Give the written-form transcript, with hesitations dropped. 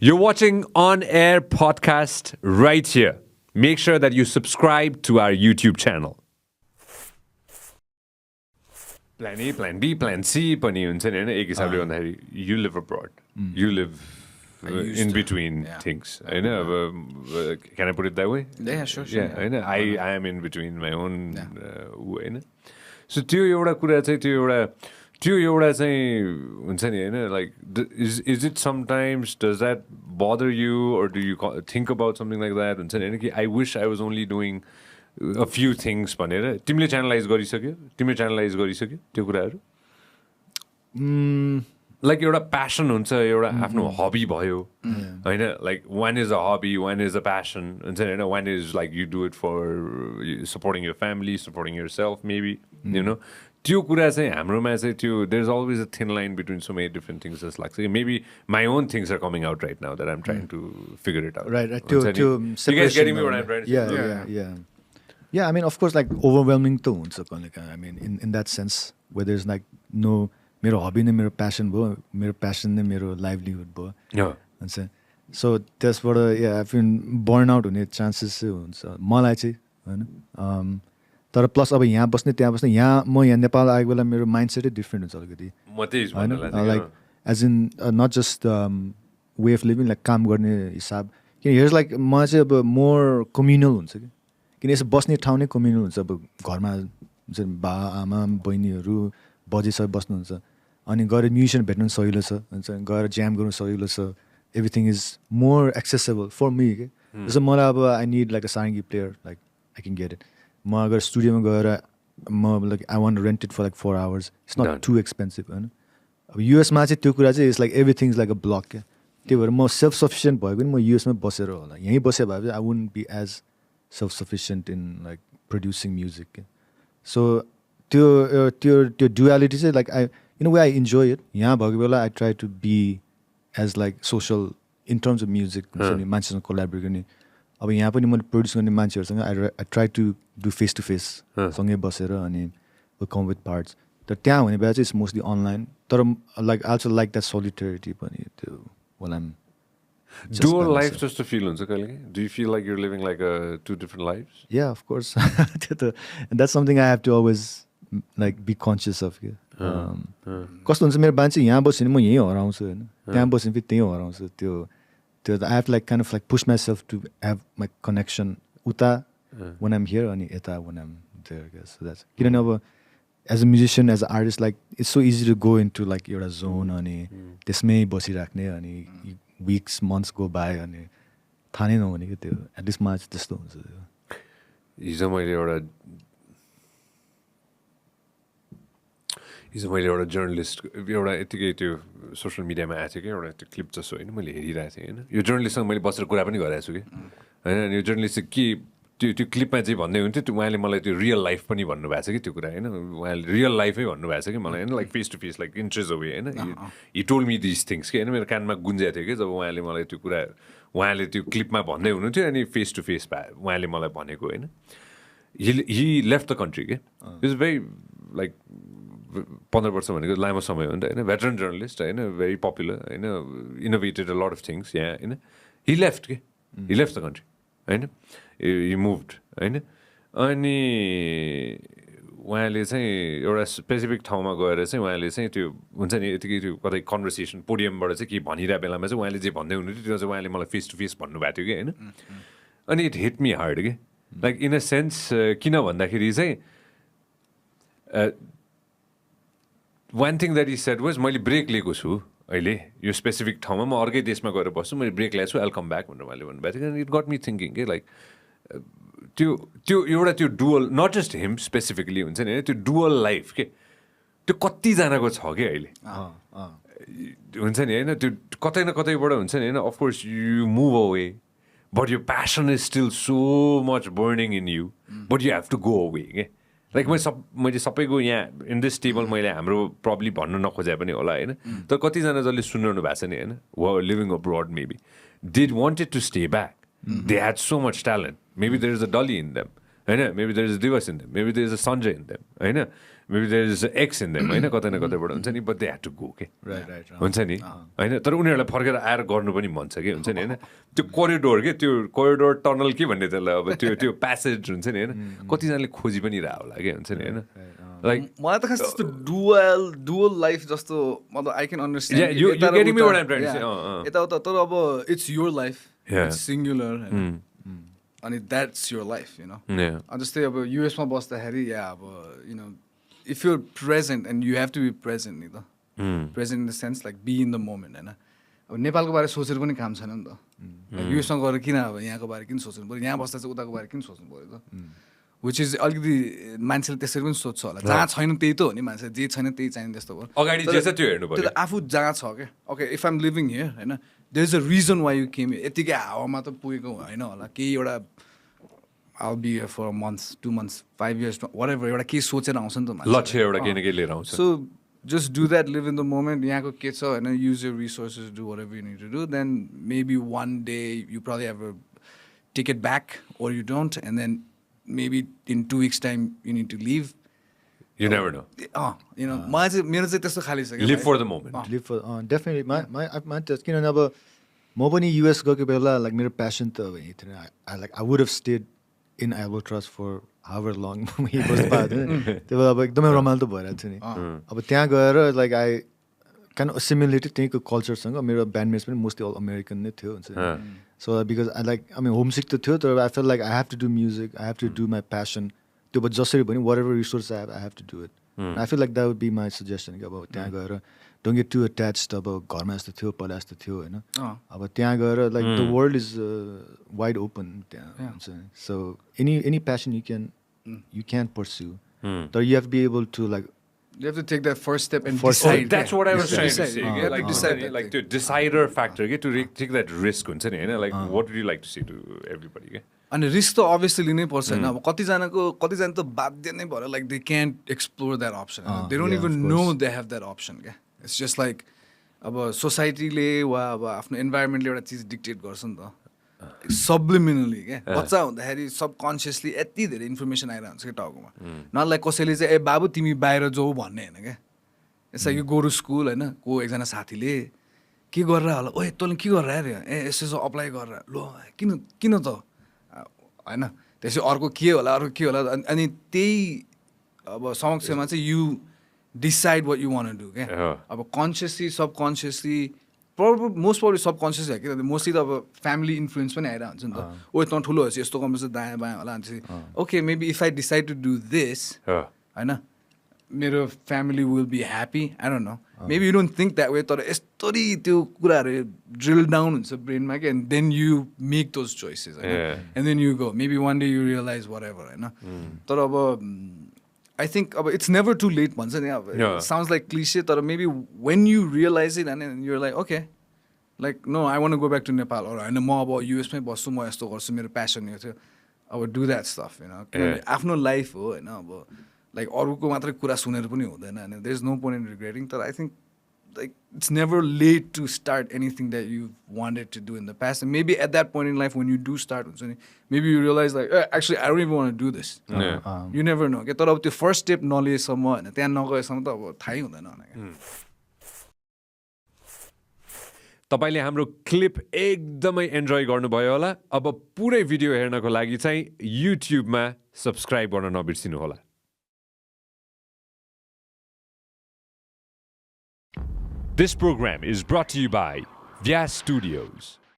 You're watching On Air podcast right here. Make sure that you subscribe to our YouTube channel. Plan A, Plan B, Plan C पनि हुन्छ नि हैन एक हिसाबले भन्दाखेरि you live abroad. You live in between things. हैन अब can I put it that way? Yeah, sure. Yeah, हैन I am in between my own हैन. So त्यो एउटा कुरा चाहिँ त्यो एउटा चाहिँ हुन्छ नि हैन like is it sometimes does that bother you or do you think about something like that हुन्छ नि हैन कि I wish I was only doing a few things भनेर तिमीले च्यानलाइज गरिसक्यो त्यो कुराहरू लाइक एउटा प्यासन हुन्छ एउटा आफ्नो हबी भयो हैन like one is a hobby one is a passion हुन्छ नि हैन one is like you do it for supporting your family supporting yourself maybe you know त्यो कुरा चाहिँ हाम्रोमा चाहिँ त्यो there is always a thin line between so many different things जस्तो लाग्छ maybe my own things are coming out right now that I am trying to figure it out Yeah, I mean, of course, like overwhelming to huncha kahilekai. I mean, in that sense, where there's like no, मेरो hobby नै मेरो passion भयो, मेरो passion नै मेरो livelihood भयो. Yeah. हुन्छ. So त्यसबाट I've been burn out हुने chances चाहिँ हुन्छ. मलाई चाहिँ हैन. तर प्लस अब यहाँ बस्ने त्यहाँ बस्ने म यहाँ नेपाल आएको बेला मेरो माइन्डसेटै डिफ्रेन्ट हुन्छ अलिकति. म त्यही भन्नुलाई like as in not just way of living like काम गर्ने हिसाब. किन हियर्स लाइक म चाहिँ अब मोर कम्युनल हुन्छ कि. किन यसो बस्ने ठाउँ नै कम्युनल हुन्छ अब घरमा बा आमा बहिनीहरू बजे सबै बस्नुहुन्छ अनि गएर म्युजिसियन भेट्नु सजिलो छ हुन्छ गएर ज्याम गर्नु सजिलो छ everything is more accessible for me के जस्तो मलाई अब I need like a sarangi player like I can get it म अगर स्टुडियोमा गएर म like I want rent it for like 4 hours it's not too expensive होइन अब युएसमा चाहिँ त्यो कुरा चाहिँ it's like everything is like a block क्या त्यही भएर म सेल्फ सफिसियन्ट भयो भने म युएसमै बसेर होला यहीँ बसे भए चाहिँ I won't be as self-sufficient in like producing music. So त्यो duality say like in a way I enjoy it. Yeah, bhagavela I try to be as like social in terms of music. मान्छेसँग collaborate गर्ने. अब यहाँ पनि मैले produce गर्ने मान्छेहरूसँग I try to do face to face. सँगै बसेर अनि we come with parts. तर त्यहाँ हुने बेला चाहिँ it's mostly online. तर like I also like that solidarity पनि त्यो while I'm dual life just to feel हुन्छ कहिले do you feel like you're living like two different lives yeah of course and that's something I have to always like be conscious of कस्तो हुन्छ मेरो मान्छे यहाँ बस्यो भने म यहीँ हराउँछु होइन त्यहाँ बस्यो भने फेरि त्यहीँ हराउँछु त्यो I have to like kind of like push myself to have my connection उता when I'm here अनि यता when I'm there so that's किनभने अब as a musician as an artist like it's so easy to go into like एउटा zone अनि त्यसमै बसिराख्ने अनि weeks, months go by अनि थाहा नै नहुने कि त्यो एटलिस्ट मलाई चाहिँ त्यस्तो हुन्छ हिजो मैले एउटा जर्नलिस्ट एउटा यतिकै त्यो सोसियल मिडियामा आएको थियो कि एउटा त्यो क्लिप जस्तो होइन मैले हेरिरहेको थिएँ होइन यो जर्नलिस्टसँग मैले बसेर कुरा पनि गरिरहेको छु कि होइन अनि यो जर्नलिस्ट चाहिँ के त्यो क्लिपमा चाहिँ भन्दै हुन्थ्यो त्यो उहाँले मलाई त्यो रियल लाइफ पनि भन्नुभएको छ कि त्यो कुरा होइन उहाँले रियल लाइफै भन्नुभएको छ कि मलाई होइन like face to face like interest away होइन he told me this things कि होइन मेरो कानमा गुन्जेको थियो कि जब उहाँले मलाई त्यो कुरा उहाँले त्यो क्लिपमा भन्दै हुनुहुन्थ्यो अनि फेस टु फेस उहाँले मलाई भनेको होइन हि लेफ्ट द कन्ट्री के इट्स भेरी लाइक 15 वर्ष भनेको लामो समय हो नि त होइन भेटरन जर्नलिस्ट होइन भेरी पपुलर होइन इनोभेटेड अ लट अफ थिङ्स यहाँ होइन हि लेफ्ट द कन्ट्री होइन हि मुभड होइन अनि उहाँले चाहिँ एउटा स्पेसिफिक ठाउँमा गएर चाहिँ उहाँले चाहिँ त्यो हुन्छ नि यतिकै त्यो कतै कन्भर्सेसन पोडियमबाट चाहिँ के भनिरहेको बेलामा चाहिँ उहाँले जे भन्दै हुनुहुन्थ्यो त्यो चाहिँ उहाँले मलाई फेस टु फेस भन्नुभएको थियो कि होइन अनि इट हिट मी हार्ड कि लाइक इन अ सेन्स किन भन्दाखेरि चाहिँ one thing that is shed was मैले ब्रेक लिएको छु अहिले यो स्पेसिफिक ठाउँमा म अर्कै देशमा गएर बस्छु मैले ब्रेक ल्याएको छु आइल कम ब्याक भनेर उहाँले भन्नुभएको थियो इट गट मी थिङ्किङ के लाइक त्यो एउटा त्यो dual not just him specifically हुन्छ नि त्यो डुअल लाइफ के त्यो कतिजनाको छ कि अहिले हुन्छ नि होइन त्यो कतै न कतैबाट हुन्छ नि होइन of course you move away but यो passion is still so much burning in you but you have to go away के लाइक मैले सबैको यहाँ इन दिस टेबल मैले हाम्रो प्रब्ली भन्नु नखोजे पनि होला होइन तर कतिजना जसले सुनिरहनु भएको छ नि होइन we living abroad maybe did wanted to stay back they had so much talent maybe there is a Dali in them होइन maybe there is a Diwas in them, maybe there is a Sanjay in them, होइन maybe there is a X in them, होइन कतै न कतैबाट हुन्छ नि, but they had to go के हुन्छ नि होइन तर उनीहरूलाई फर्केर आएर गर्नु पनि मन छ कि हुन्छ नि होइन त्यो कोरिडोर के त्यो कोरिडोर टनल के भन्ने त्यसलाई अब त्यो प्यासेज हुन्छ नि होइन कतिजनाले खोजी पनि रह होला के हुन्छ नि होइन लाइक मलाई त खास त्यस्तो डुअल लाइफ जस्तो मतलब I can understand you getting me what I'm trying to say यताउता तर अब it's your life it's singular होइन अनि that's your life you know जस्तै अब युएसमा बस्दाखेरि या अब you know if you're present and you have to be present नि त present in the sense like be in the moment होइन अब नेपालको बारे सोचेर पनि काम छैन नि त युएसमा गएर किन अब यहाँको बारे किन सोच्नु पऱ्यो यहाँ बस्दा चाहिँ उताको बारे किन सोच्नु पऱ्यो त विच इज अलिकति मान्छेले त्यसरी पनि सोध्छ होला जहाँ छैन त्यही त हो नि मान्छे जे छैन त्यही चाहिने जस्तो भयो अगाडि जे छ त्यो हेर्नु पर्यो आफू जहाँ छ क्या okay if I'm living here होइन there is a reason why you came यतिकै हावामा त पुगेको होइन होला केही एउटा I'll be here for a month, 2 months, 5 years, whatever. एउटा केही सोचेर आउँछ नि त लक्ष्य एउटा केही न केही लिएर आउँछ so just do that, live in the moment. यहाँको के छ होइन use your resources, do whatever you need to do. Then maybe one day you probably have a take it back or you don't, and then maybe in 2 weeks time you need to leave. You never know. You know, मलाई चाहिँ मेरो चाहिँ त्यस्तो खाली छ Live for the moment. Live for definitely my किनभने अब म पनि युएस गएको बेला लाइक मेरो प्यासन त अब यही थिएन I would have stayed in Albatross for however long he was bad त्यो अब एकदमै रमाइलो भइरहेको थियो नि अब त्यहाँ गएर लाइक आई कान सिमिलेटेड त्यहीँको कल्चरसँग मेरो ब्यान्डमेट्स पनि मोस्टली अल अमेरिकन नै थियो हुन्छ so because I like I mean homesick त थियो तर I feel like I have to do music I have to do my passion त्यो अब जसरी पनि whatever resource I have to do it I feel like that would be my suggestion कि अब त्यहाँ गएर डोन्ट गेट टु अट्याच्ड अब घरमा जस्तो थियो पहिला जस्तो थियो होइन अब त्यहाँ गएर like the world is wide open त्यहाँ हुन्छ so any passion you can pursue but you have to be able to like you have to take that first step and decide. That's what I was trying to say. Like decide, like to decider factor, get to take that risk हुन्छ नि हैन like what would you like to say to everybody के अनि risk त obviously लिनै पर्छ हैन अब कतिजना त बाध्य नै भएर like they can't explore that option they don't even no they have that option क्या इट्स जस्ट लाइक अब सोसाइटीले वा अब आफ्नो इन्भाइरोमेन्टले एउटा चिज डिक्टेट गर्छ नि त सब्लिमिनली क्या बच्चा हुँदाखेरि सबकन्सियसली यति धेरै इन्फर्मेसन आइरहेको हुन्छ क्या टाउकोमा न लाइक कसैले चाहिँ ए बाबु तिमी बाहिर जाऊ भन्ने होइन क्या यसो यो गोरु स्कुल होइन को एकजना साथीले के गरेर होला ओए तँले के गरेर अरे ए यसो अप्लाई गरेर लो किन त होइन त्यसै अर्को के होला अनि त्यही अब समक्षमा चाहिँ you decide what you want do क्या अब consciously subconsciously most problem subconscious है कि मोस्टली त अब फ्यामिली इन्फ्लुएन्स पनि आइरहेको हुन्छ नि त ओ तँ ठुलो भएपछि यस्तो गर्नुपर्छ दायाँ बायाँ होला अनि चाहिँ okay maybe if I decide to do this होइन मेरो family will be happy I don't know maybe you don't think that way तर यस्तरी त्यो कुराहरू ड्रिल डाउन हुन्छ ब्रेनमा कि and then you make those choices होइन and then you go maybe one day you realise whatever होइन तर अब I think it's never too late भन्छ नि अब sounds like cliche तर maybe when you realize it and you're like okay like no I want to go back to Nepal or होइन म अब युएसमै बस्छु म यस्तो गर्छु मेरो प्यासन यो थियो अब do that stuff you know आफ्नो लाइफ हो होइन अब लाइक अरूको मात्रै कुरा सुनेर पनि हुँदैन होइन there is no point in regretting तर I think like it's never late to start anything that you wanted to do in the past and maybe at that point in life when you do start maybe you realize like actually I don't even want to do this you never know तर अब त्यो first step नलिएसम्म होइन त्यहाँ नगएसम्म त अब थाहै हुँदैन होइन तपाईले हाम्रो क्लिप एकदमै एन्जोय गर्नुभयो होला अब पुरै भिडियो हेर्नको लागि चाहिँ युट्युबमा सब्स्क्राइब गर्न नबिर्सिनु होला This program is brought to you by Vyas Studios.